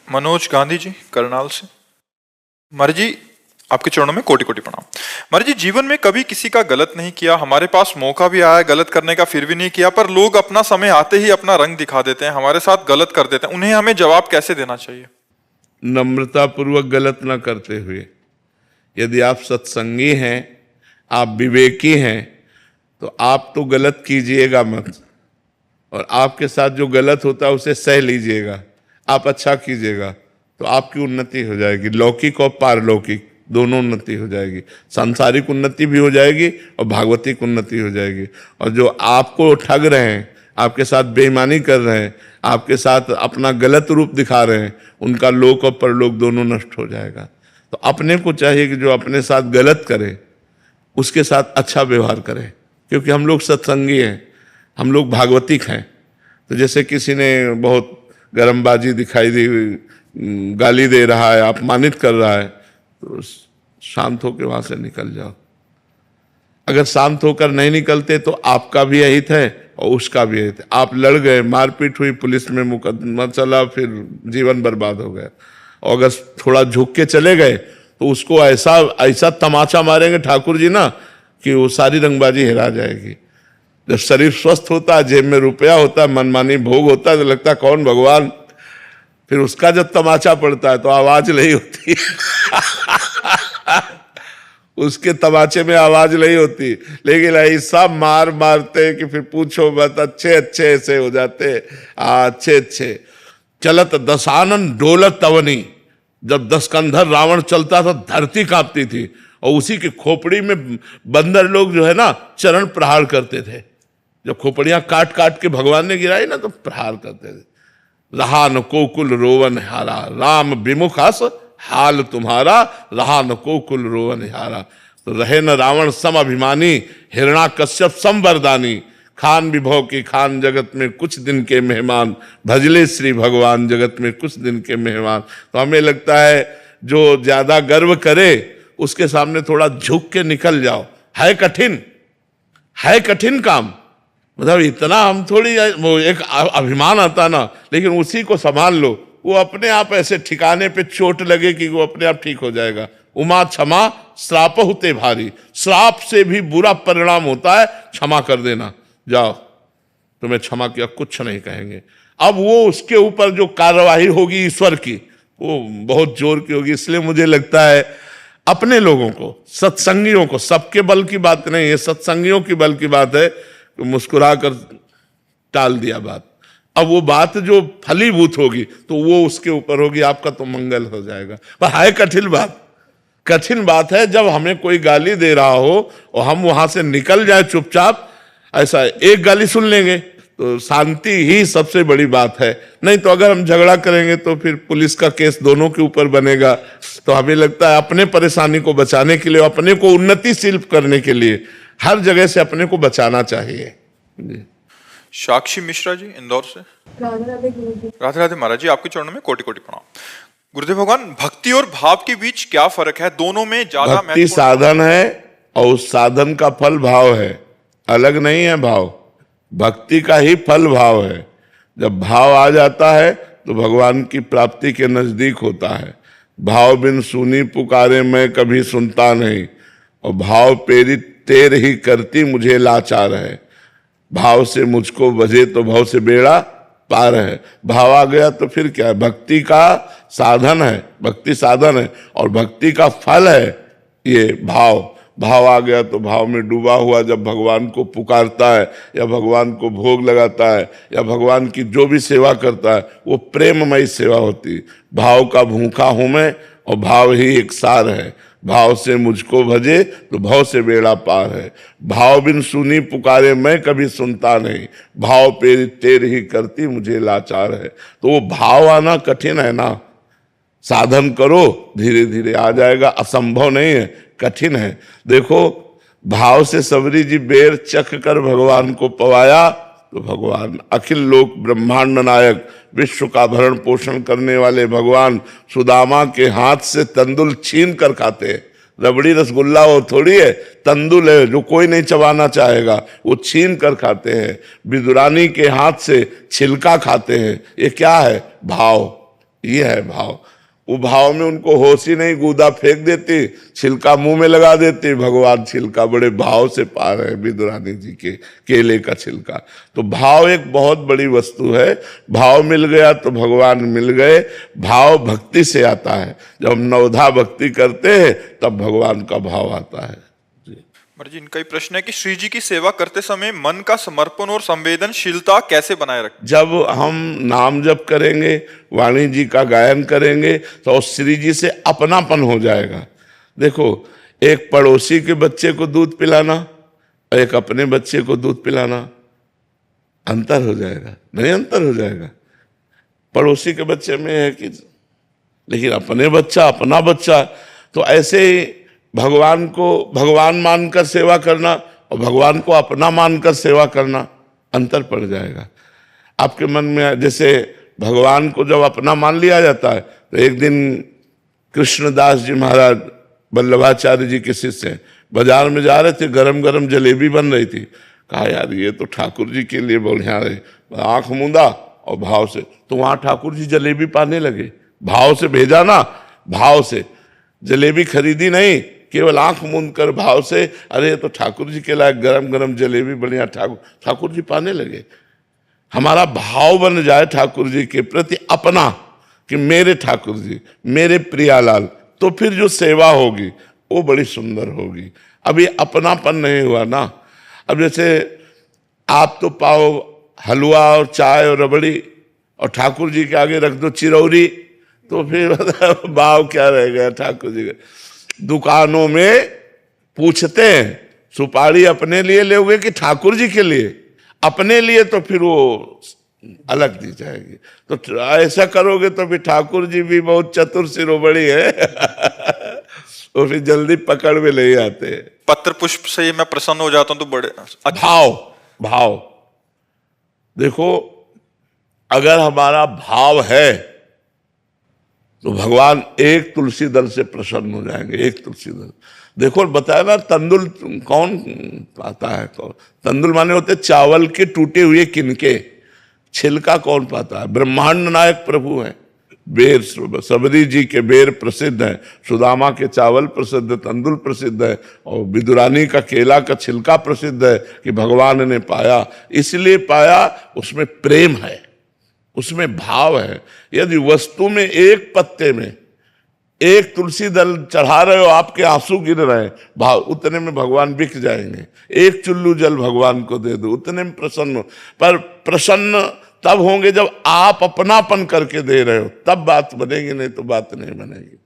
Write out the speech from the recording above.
मनोज गांधी जी करनाल से। मर जी, आपके चरणों में कोटि कोटि प्रणाम। मर जी, जीवन में कभी किसी का गलत नहीं किया, हमारे पास मौका भी आया गलत करने का, फिर भी नहीं किया, पर लोग अपना समय आते ही अपना रंग दिखा देते हैं, हमारे साथ गलत कर देते हैं। उन्हें हमें जवाब कैसे देना चाहिए? नम्रता पूर्वक गलत ना करते हुए, यदि आप सत्संगी हैं, आप विवेकी हैं, तो आप तो गलत कीजिएगा मत, और आपके साथ जो गलत होता है उसे सह लीजिएगा। आप अच्छा कीजिएगा तो आपकी उन्नति हो जाएगी, लौकिक और पारलौकिक दोनों उन्नति हो जाएगी। सांसारिक उन्नति भी हो जाएगी और भागवतिक उन्नति हो जाएगी। और जो आपको ठग रहे हैं, आपके साथ बेईमानी कर रहे हैं, आपके साथ अपना गलत रूप दिखा रहे हैं, उनका लोक और परलोक दोनों नष्ट हो जाएगा। तो अपने को चाहिए कि जो अपने साथ गलत करे उसके साथ अच्छा व्यवहार करें, क्योंकि हम लोग सत्संगी हैं, हम लोग भागवतिक हैं। तो जैसे किसी ने बहुत गरमबाजी दिखाई दी, गाली दे रहा है, अपमानित कर रहा है, तो शांत होकर वहां से निकल जाओ। अगर शांत होकर नहीं निकलते तो आपका भी अहित है और उसका भी अहित है। आप लड़ गए, मारपीट हुई, पुलिस में मुकदमा चला, फिर जीवन बर्बाद हो गया। और अगर थोड़ा झुक के चले गए तो उसको ऐसा ऐसा तमाचा मारेंगे ठाकुर जी ना कि वो सारी रंगबाजी हिरा जाएगी। जब शरीर स्वस्थ होता है, जेब में रुपया होता है, मनमानी भोग होता है, तो लगता है कौन भगवान। फिर उसका जब तमाचा पड़ता है तो आवाज नहीं होती उसके तमाचे में आवाज नहीं होती, लेकिन ऐसा मार मारते कि फिर पूछो मत। अच्छे अच्छे ऐसे हो जाते, अच्छे अच्छे। चलत दशानन डोलत तवनी, जब 10 कंधर रावण चलता था धरती कांपती थी, और उसी की खोपड़ी में बंदर लोग जो है ना चरण प्रहार करते थे। जब खोपड़ियां काट काट के भगवान ने गिराई ना तो प्रहार करते थे। रहा न कोकुल रोवन हारा, राम विमुखास हाल तुम्हारा, रहा न कोकुल रोवन हारा। तो रहे न रावण सम अभिमानी, हिरणा कश्यप सम वरदानी, खान विभव की खान जगत में कुछ दिन के मेहमान, भजले श्री भगवान जगत में कुछ दिन के मेहमान। तो हमें लगता है जो ज्यादा गर्व करे उसके सामने थोड़ा झुक के निकल जाओ। है कठिन काम, मतलब इतना हम थोड़ी, वो एक अभिमान आता ना, लेकिन उसी को संभाल लो, वो अपने आप ऐसे ठिकाने पे चोट लगे कि वो अपने आप ठीक हो जाएगा। उमा क्षमा श्राप होते भारी, श्राप से भी बुरा परिणाम होता है क्षमा कर देना। जाओ, तुम्हें क्षमा किया, कुछ नहीं कहेंगे। अब वो उसके ऊपर जो कार्यवाही होगी ईश्वर की, वो बहुत जोर की होगी। इसलिए मुझे लगता है अपने लोगों को, सत्संगियों को, सबके बल की बात नहीं है, सत्संगियों की बल की बात है, तो मुस्कुरा कर टाल दिया बात। अब वो बात जो फलीभूत होगी तो वो उसके ऊपर होगी, आपका तो मंगल हो जाएगा। पर है कठिन बात है जब हमें कोई गाली दे रहा हो और हम वहां से निकल जाए चुपचाप। ऐसा एक गाली सुन लेंगे तो शांति ही सबसे बड़ी बात है। नहीं तो अगर हम झगड़ा करेंगे तो फिर पुलिस का केस दोनों के ऊपर बनेगा। तो हमें लगता है अपने परेशानी को बचाने के लिए, अपने को उन्नतिशील करने के लिए हर जगह से अपने को बचाना चाहिए जी। साक्षी मिश्रा जी इंदौर से। राधे राधे महाराज जी, आपके चरणों में कोटि कोटि प्रणाम। गुरुदेव भगवान, भक्ति और भाव के बीच क्या फर्क है? दोनों में ज्यादा भक्ति साधन है और उस साधन का फल भाव है, अलग नहीं है। भाव भक्ति का ही फल भाव है। जब भाव आ जाता है तो भगवान की प्राप्ति के नजदीक होता है। भाव बिन सुनी पुकारे मैं कभी सुनता नहीं, और भाव प्रेरित तेर ही करती मुझे लाचार है। भाव से मुझको बजे तो भाव से बेड़ा पार है। भाव आ गया तो फिर क्या है? भक्ति का साधन है, भक्ति साधन है, और भक्ति का फल है ये भाव। भाव आ गया तो भाव में डूबा हुआ जब भगवान को पुकारता है या भगवान को भोग लगाता है या भगवान की जो भी सेवा करता है वो प्रेममयी सेवा होती है। भाव का भूखा हूं मैं और भाव ही एक सार है। भाव से मुझको भजे तो भाव से बेड़ा पार है। भाव बिन सुनी पुकारे मैं कभी सुनता नहीं, भाव प्रेरित तेर ही करती मुझे लाचार है। तो वो भाव आना कठिन है ना, साधन करो धीरे धीरे आ जाएगा। असंभव नहीं है, कठिन है। देखो, भाव से सबरी जी बेर चख कर भगवान को पवाया तो भगवान अखिल लोक ब्रह्मांड नायक, विश्व का भरण पोषण करने वाले भगवान सुदामा के हाथ से तंदुल छीन कर खाते हैं। रबड़ी रसगुल्ला वो थोड़ी है, तंदुल है जो कोई नहीं चबाना चाहेगा, वो छीन कर खाते हैं। विदुरानी के हाथ से छिलका खाते हैं। ये क्या है? भाव। ये है भाव। वो भाव में उनको होश ही नहीं, गूदा फेंक देती, छिलका मुंह में लगा देती, भगवान छिलका बड़े भाव से पा रहे हैं विदुरानी जी के केले का छिलका। तो भाव एक बहुत बड़ी वस्तु है। भाव मिल गया तो भगवान मिल गए। भाव भक्ति से आता है। जब हम नवधा भक्ति करते हैं तब भगवान का भाव आता है। महाराज जी, इनका ही प्रश्न है कि श्री जी की सेवा करते समय मन का समर्पण और संवेदनशीलता कैसे बनाए रखें? जब हम नाम जप करेंगे, वाणी जी का गायन करेंगे तो श्री जी से अपनापन हो जाएगा। देखो, एक पड़ोसी के बच्चे को दूध पिलाना और एक अपने बच्चे को दूध पिलाना, अंतर हो जाएगा? नहीं, अंतर हो जाएगा। पड़ोसी के बच्चे में है कि, लेकिन अपने बच्चा, अपना बच्चा, तो ऐसे ही भगवान को भगवान मानकर सेवा करना और भगवान को अपना मानकर सेवा करना, अंतर पड़ जाएगा। आपके मन में जैसे भगवान को जब अपना मान लिया जाता है, तो एक दिन कृष्णदास जी महाराज वल्लभाचार्य जी के शिष्य हैं, बाजार में जा रहे थे, गरम गरम जलेबी बन रही थी। कहा यार ये तो ठाकुर जी के लिए बढ़िया रहे, आंख मूंदा और भाव से, तो वहां ठाकुर जी जलेबी पाने लगे। भाव से भेजा ना, भाव से, जलेबी खरीदी नहीं, केवल आंख मूंद कर भाव से, अरे तो ठाकुर जी के लायक गरम गरम जलेबी बढ़िया, ठाकुर जी पाने लगे। हमारा भाव बन जाए ठाकुर जी के प्रति अपना, कि मेरे ठाकुर जी, मेरे प्रियालाल, तो फिर जो सेवा होगी वो बड़ी सुंदर होगी। अब ये अपनापन नहीं हुआ ना। अब जैसे आप तो पाओ हलवा और चाय और रबड़ी और ठाकुर जी के आगे रख दो चिरौरी, तो फिर भाव क्या रह गया ठाकुर जी का। दुकानों में पूछते हैं सुपारी अपने लिए लोगे कि ठाकुर जी के लिए? अपने लिए तो फिर वो अलग दी जाएगी। तो ऐसा करोगे तो फिर ठाकुर जी भी बहुत चतुर शिरोमणि है वो फिर जल्दी पकड़ में नहीं आते। पत्र पुष्प से मैं प्रसन्न हो जाता हूं तो बड़े भाव देखो, अगर हमारा भाव है तो भगवान एक तुलसी दल से प्रसन्न हो जाएंगे। एक तुलसी दल, देखो बताया ना, तंदुल कौन पाता है? कौन? तंदुल माने होते चावल के टूटे हुए किनके, छिलका कौन पाता है? ब्रह्मांड नायक प्रभु है। बेर, सबरी जी के बेर प्रसिद्ध है, सुदामा के चावल प्रसिद्ध, तंदुल प्रसिद्ध है, और विदुरानी का केला का छिलका प्रसिद्ध है कि भगवान ने पाया। इसलिए पाया, उसमें प्रेम है, उसमें भाव है। यदि वस्तु में एक पत्ते में एक तुलसी दल चढ़ा रहे हो, आपके आंसू गिर रहे हैं, भाव उतने में भगवान बिक जाएंगे। एक चुल्लू जल भगवान को दे दो, उतने में प्रसन्न हो। पर प्रसन्न तब होंगे जब आप अपनापन करके दे रहे हो, तब बात बनेगी, नहीं तो बात नहीं बनेगी।